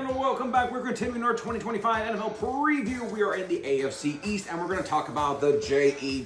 and welcome back. We're continuing our 2025 NFL preview. We are in the AFC East, and we're going to talk about the Jets.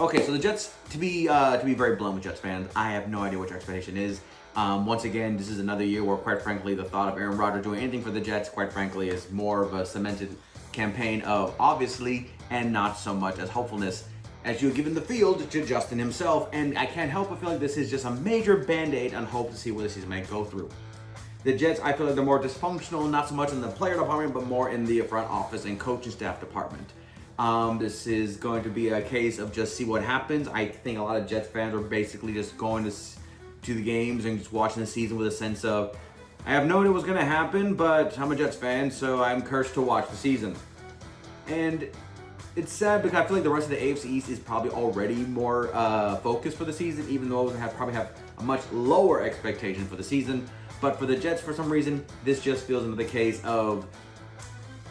Okay, so the Jets, to be very blunt with Jets fans, I have no idea what your expectation is. Once again, this is another year where, quite frankly, the thought of Aaron Rodgers doing anything for the Jets, quite frankly, is more of a cemented campaign of obviously and not so much as hopefulness as you have given the field to Justin himself. And I can't help but feel like this is just a major band-aid on hope to see where the season might go through. The Jets, I feel like they're more dysfunctional, not so much in the player department, but more in the front office and coaching staff department. This is going to be a case of just see what happens. I think a lot of Jets fans are basically just going to the games and just watching the season with a sense of, I have no idea what's going to happen, but I'm a Jets fan, so I'm cursed to watch the season. And it's sad because I feel like the rest of the AFC East is probably already more focused for the season, even though they probably have a much lower expectation for the season. But for the Jets, for some reason, this just feels into the case of,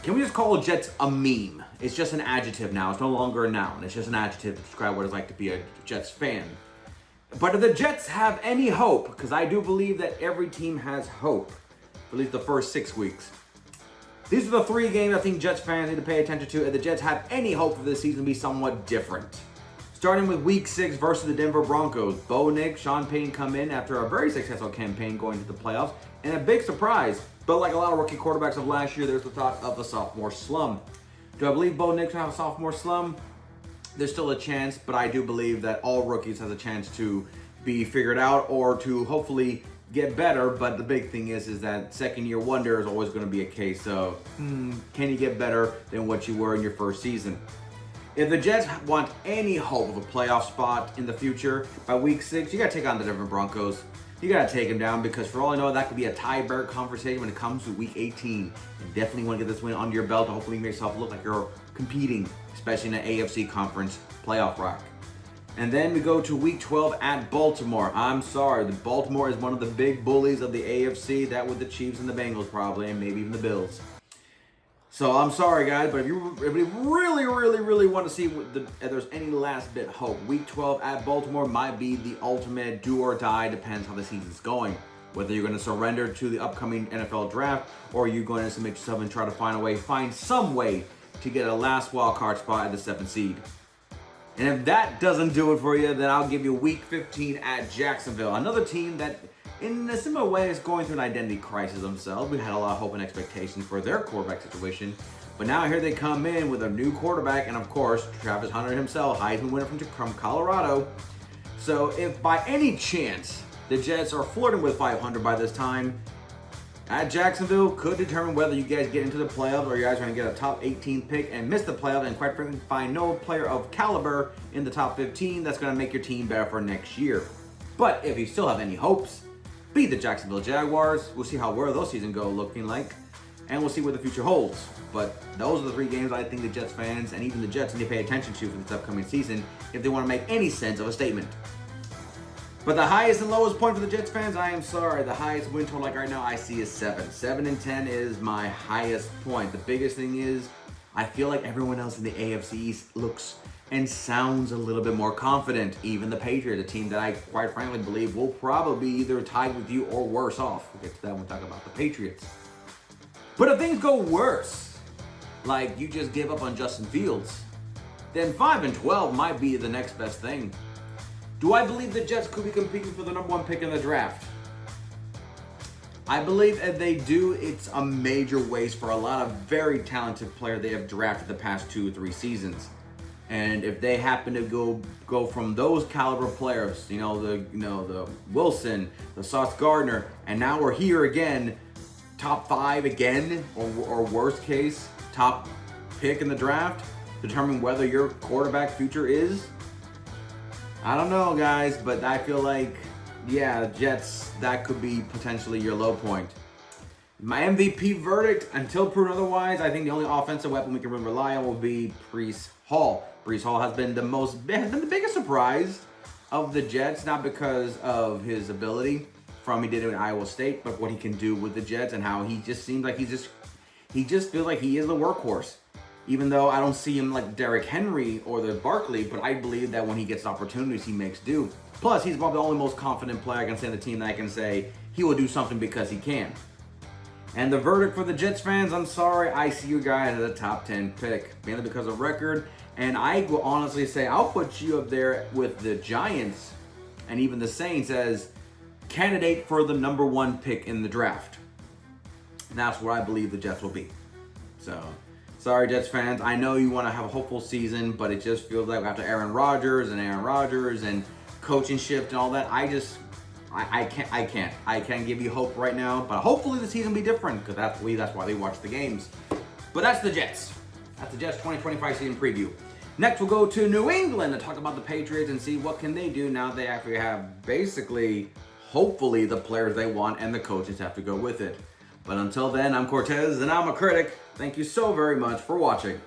can we just call Jets a meme? It's just an adjective now. It's no longer a noun. It's just an adjective to describe what it's like to be a Jets fan. But do the Jets have any hope? Because I do believe that every team has hope, for at least the first 6 weeks. These are the 3 games I think Jets fans need to pay attention to, and the Jets have any hope for this season to be somewhat different. Starting with Week 6 versus the Denver Broncos. Bo Nix, Sean Payton come in after a very successful campaign going to the playoffs, and a big surprise. But like a lot of rookie quarterbacks of last year, there's the thought of a sophomore slump. Do I believe Bo Nix will have a sophomore slump? There's still a chance, but I do believe that all rookies has a chance to be figured out or to hopefully get better. But the big thing is that second-year wonder is always going to be a case of, can you get better than what you were in your first season? If the Jets want any hope of a playoff spot in the future, by Week 6, you got to take on the Denver Broncos. You got to take him down because for all I know, that could be a tiebreaker conversation when it comes to Week 18. You definitely want to get this win under your belt to hopefully make yourself look like you're competing, especially in the AFC Conference playoff rack. And then we go to Week 12 at Baltimore. I'm sorry, the Baltimore is one of the big bullies of the AFC, that with the Chiefs and the Bengals probably, and maybe even the Bills. So I'm sorry, guys, but if you really want to see if there's any last bit hope, Week 12 at Baltimore might be the ultimate do or die, depends how the season's going. Whether you're going to surrender to the upcoming NFL draft or you're going to submit yourself and try to find some way to get a last wild card spot at the 7th seed. And if that doesn't do it for you, then I'll give you Week 15 at Jacksonville. Another team that, in a similar way, is going through an identity crisis themselves. We had a lot of hope and expectations for their quarterback situation. But now here they come in with a new quarterback, and of course, Travis Hunter himself, Heisman winner from Colorado. So if by any chance the Jets are flirting with 500 by this time, at Jacksonville could determine whether you guys get into the playoffs or you guys are going to get a top 18 pick and miss the playoffs and quite frankly find no player of caliber in the top 15 that's going to make your team better for next year. But if you still have any hopes, beat the Jacksonville Jaguars. We'll see how those season go looking like, and we'll see what the future holds. But those are the 3 games I think the Jets fans and even the Jets need to pay attention to for this upcoming season if they want to make any sense of a statement. But the highest and lowest point for the Jets fans, I am sorry, the highest win total like right now I see is 7. 7-10 is my highest point. The biggest thing is I feel like everyone else in the AFC East looks and sounds a little bit more confident. Even the Patriots, a team that I quite frankly believe will probably be either tied with you or worse off. We'll get to that when we talk about the Patriots. But if things go worse, like you just give up on Justin Fields, then 5-12 might be the next best thing. Do I believe the Jets could be competing for the number 1 pick in the draft? I believe if they do, it's a major waste for a lot of very talented players they have drafted the past 2 or 3 seasons. And if they happen to go from those caliber players, the Wilson, the Sauce Gardner, and now we're here again, top 5 again, or worst case, top pick in the draft, determine whether your quarterback future is. I don't know, guys, but I feel like, yeah, Jets, that could be potentially your low point. My MVP verdict, until proven otherwise, I think the only offensive weapon we can really rely on will be Breece Hall. Breece Hall has been the biggest surprise of the Jets, not because of his ability from he did it in Iowa State, but what he can do with the Jets and how he just seems like he just feels like he is a workhorse. Even though I don't see him like Derrick Henry or the Barkley, but I believe that when he gets opportunities, he makes do. Plus, he's probably the only most confident player I can say on the team that I can say he will do something because he can. And the verdict for the Jets fans, I'm sorry, I see you guys as a top 10 pick, mainly because of record. And I will honestly say I'll put you up there with the Giants and even the Saints as candidate for the number 1 pick in the draft. And that's where I believe the Jets will be. So, sorry, Jets fans. I know you want to have a hopeful season, but it just feels like after Aaron Rodgers and coaching shift and all that, I can't give you hope right now. But hopefully the season will be different because that's why they watch the games. But that's the Jets. That's the Jets 2025 season preview. Next, we'll go to New England and talk about the Patriots and see what can they do now they actually have basically, hopefully, the players they want and the coaches have to go with it. But until then, I'm Cortez and I'm a critic. Thank you so very much for watching.